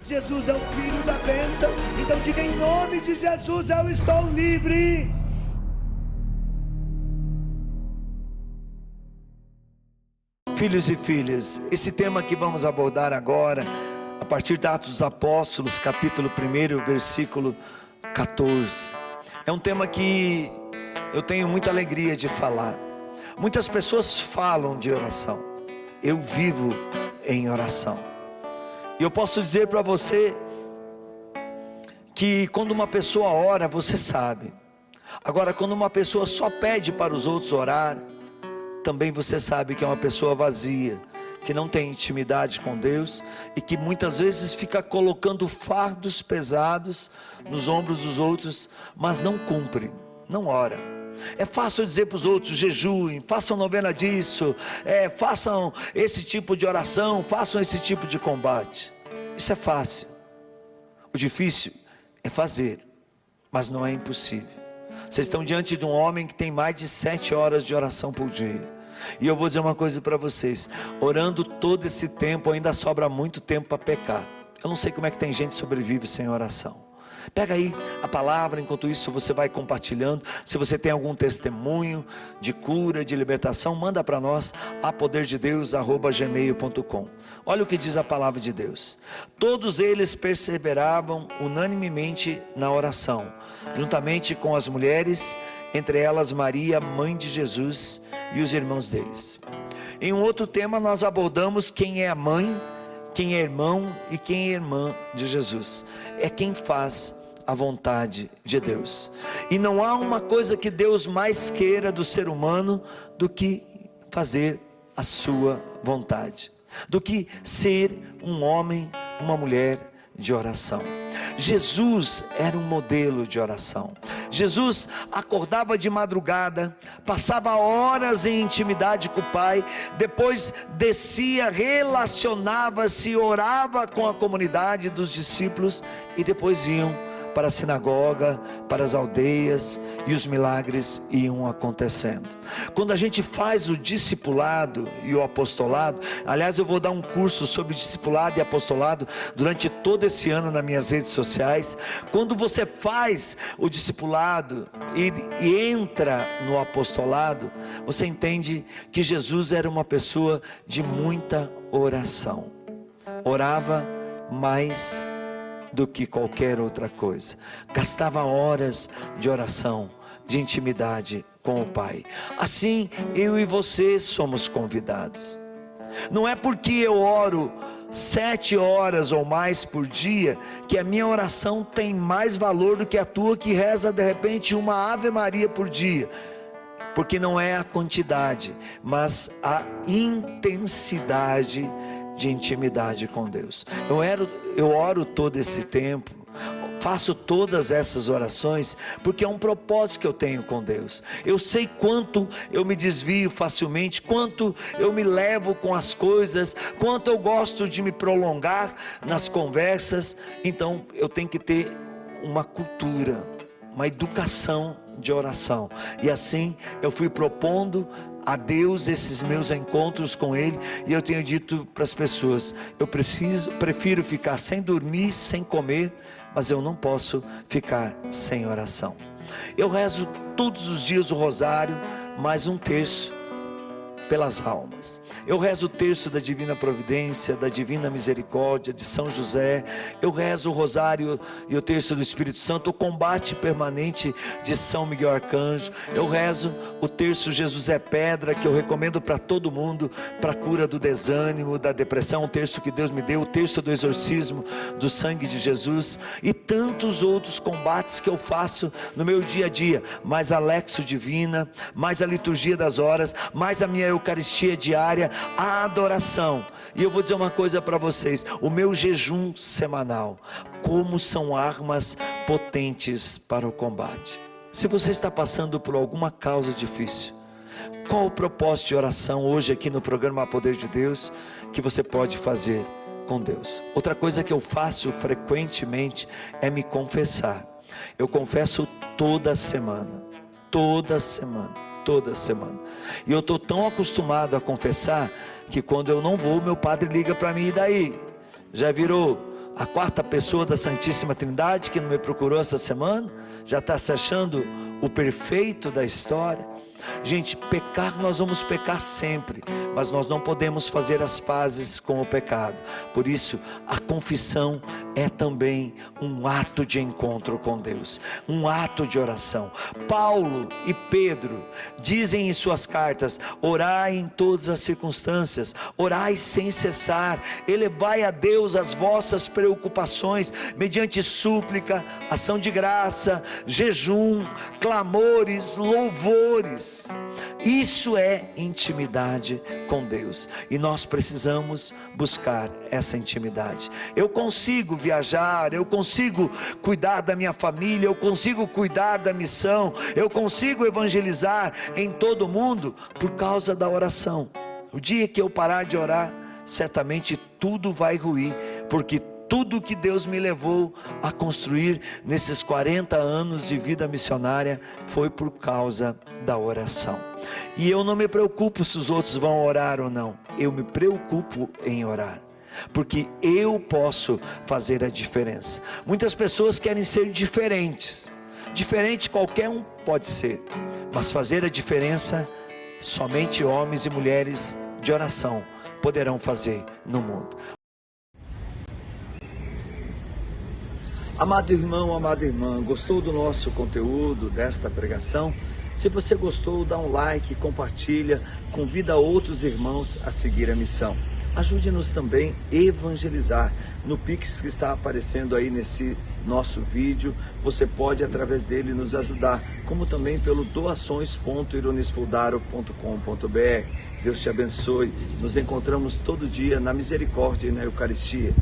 Jesus é o Filho da bênção. Então diga: em nome de Jesus eu estou livre. Filhos e filhas, esse tema que vamos abordar agora, a partir de Atos dos Apóstolos, capítulo 1, versículo 14, é um tema que eu tenho muita alegria de falar. Muitas pessoas falam de oração, eu vivo em oração, e eu posso dizer para você que quando uma pessoa ora, você sabe. Agora, quando uma pessoa só pede para os outros orar, também você sabe que é uma pessoa vazia, que não tem intimidade com Deus, e que muitas vezes fica colocando fardos pesados nos ombros dos outros, mas não cumpre, não ora. É fácil dizer para os outros: jejuem, façam novena disso, façam esse tipo de oração, façam esse tipo de combate. Isso é fácil. O difícil é fazer, mas não é impossível. Vocês estão diante de um homem que tem mais de 7 horas de oração por dia. E eu vou dizer uma coisa para vocês: orando todo esse tempo, ainda sobra muito tempo para pecar. Eu não sei como é que tem gente que sobrevive sem oração. Pega aí a palavra, enquanto isso você vai compartilhando. Se você tem algum testemunho de cura, de libertação, manda para nós, apoderdedeus@gmail.com. Olha o que diz a palavra de Deus: todos eles perseveravam unanimemente na oração, juntamente com as mulheres, entre elas Maria, mãe de Jesus, e os irmãos deles. Em um outro tema nós abordamos quem é a mãe, quem é irmão e quem é irmã de Jesus. É quem faz a vontade de Deus. E não há uma coisa que Deus mais queira do ser humano do que fazer a sua vontade, do que ser um homem, uma mulher de oração. Jesus era um modelo de oração. Jesus acordava de madrugada, passava horas em intimidade com o Pai, depois descia, relacionava-se, orava com a comunidade dos discípulos, e depois iam para a sinagoga, para as aldeias, e os milagres iam acontecendo. Quando a gente faz o discipulado e o apostolado, aliás, eu vou dar um curso sobre discipulado e apostolado durante todo esse ano nas minhas redes sociais. Quando você faz o discipulado e entra no apostolado, você entende que Jesus era uma pessoa de muita oração. Orava mais do que qualquer outra coisa, gastava horas de oração, de intimidade com o Pai. Assim eu e você somos convidados. Não é porque eu oro 7 horas ou mais por dia que a minha oração tem mais valor do que a tua, que reza de repente uma Ave Maria por dia. Porque não é a quantidade, mas a intensidade de intimidade com Deus. Eu oro todo esse tempo, faço todas essas orações, porque é um propósito que eu tenho com Deus. Eu sei quanto eu me desvio facilmente, quanto eu me levo com as coisas, quanto eu gosto de me prolongar nas conversas. Então eu tenho que ter uma cultura, uma educação de oração, e assim eu fui propondo a Deus esses meus encontros com Ele, e eu tenho dito para as pessoas: eu prefiro ficar sem dormir, sem comer, mas eu não posso ficar sem oração. Eu rezo todos os dias o rosário, mais um terço pelas almas. Eu rezo o terço da Divina Providência, da Divina Misericórdia, de São José. Eu rezo o rosário e o terço do Espírito Santo, o combate permanente de São Miguel Arcanjo. Eu rezo o terço Jesus é Pedra, que eu recomendo para todo mundo, para a cura do desânimo, da depressão, o terço que Deus me deu, o terço do exorcismo do sangue de Jesus, e tantos outros combates que eu faço no meu dia a dia, mais a Lexo Divina, mais a liturgia das horas, mais a minha Eucaristia diária, a adoração. E eu vou dizer uma coisa para vocês: o meu jejum semanal, como são armas potentes para o combate. Se você está passando por alguma causa difícil, qual o propósito de oração hoje aqui no programa Poder de Deus que você pode fazer com Deus? Outra coisa que eu faço frequentemente é me confessar. Eu confesso toda semana, toda semana. E eu estou tão acostumado a confessar que quando eu não vou, meu padre liga para mim: e daí? Já virou a quarta pessoa da Santíssima Trindade que não me procurou essa semana, já está se achando o perfeito da história. Gente, pecar, nós vamos pecar sempre, mas nós não podemos fazer as pazes com o pecado. Por isso, a confissão é também um ato de encontro com Deus, um ato de oração. Paulo e Pedro dizem em suas cartas: orai em todas as circunstâncias, orai sem cessar, elevai a Deus as vossas preocupações, mediante súplica, ação de graça, jejum, clamores, louvores. Isso é intimidade com Deus, e nós precisamos buscar essa intimidade. Eu consigo viajar, eu consigo cuidar da minha família, eu consigo cuidar da missão, eu consigo evangelizar em todo o mundo por causa da oração. O dia que eu parar de orar, certamente tudo vai ruir, porque tudo que Deus me levou a construir nesses 40 anos de vida missionária foi por causa da oração. E eu não me preocupo se os outros vão orar ou não, eu me preocupo em orar, porque eu posso fazer a diferença. Muitas pessoas querem ser diferentes, diferente qualquer um pode ser, mas fazer a diferença somente homens e mulheres de oração poderão fazer no mundo. Amado irmão, amada irmã, gostou do nosso conteúdo, desta pregação? Se você gostou, dá um like, compartilha, convida outros irmãos a seguir a missão. Ajude-nos também a evangelizar no Pix que está aparecendo aí nesse nosso vídeo. Você pode através dele nos ajudar, como também pelo doações.ironispodaro.com.br. Deus te abençoe. Nos encontramos todo dia na misericórdia e na Eucaristia.